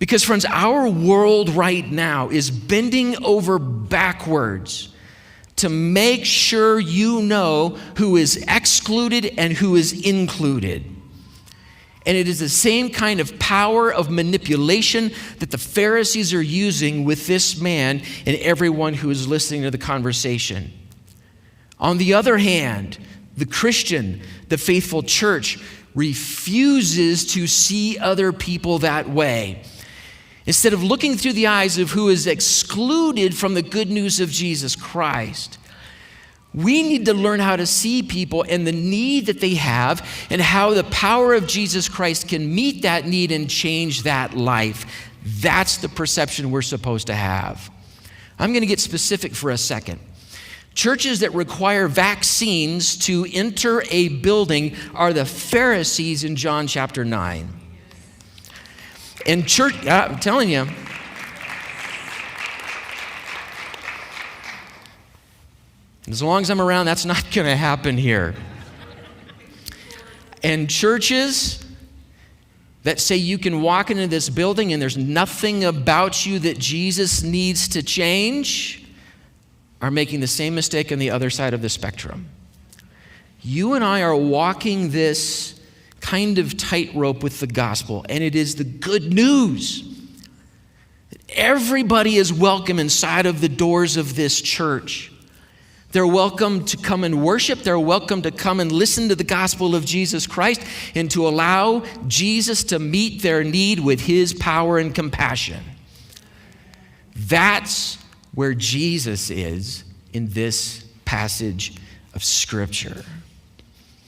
Because, friends, our world right now is bending over backwards to make sure you know who is excluded and who is included. And it is the same kind of power of manipulation that the Pharisees are using with this man and everyone who is listening to the conversation. On the other hand, the Christian, the faithful church, refuses to see other people that way. Instead of looking through the eyes of who is excluded from the good news of Jesus Christ, we need to learn how to see people and the need that they have and how the power of Jesus Christ can meet that need and change that life. That's the perception we're supposed to have. I'm going to get specific for a second. Churches that require vaccines to enter a building are the Pharisees in John chapter 9. And church, I'm telling you, as long as I'm around, that's not going to happen here. And churches that say you can walk into this building and there's nothing about you that Jesus needs to change are making the same mistake on the other side of the spectrum. You and I are walking this kind of tightrope with the gospel, and it is the good news that everybody is welcome inside of the doors of this church. They're welcome to come and worship. They're welcome to come and listen to the gospel of Jesus Christ and to allow Jesus to meet their need with his power and compassion. That's where Jesus is in this passage of Scripture.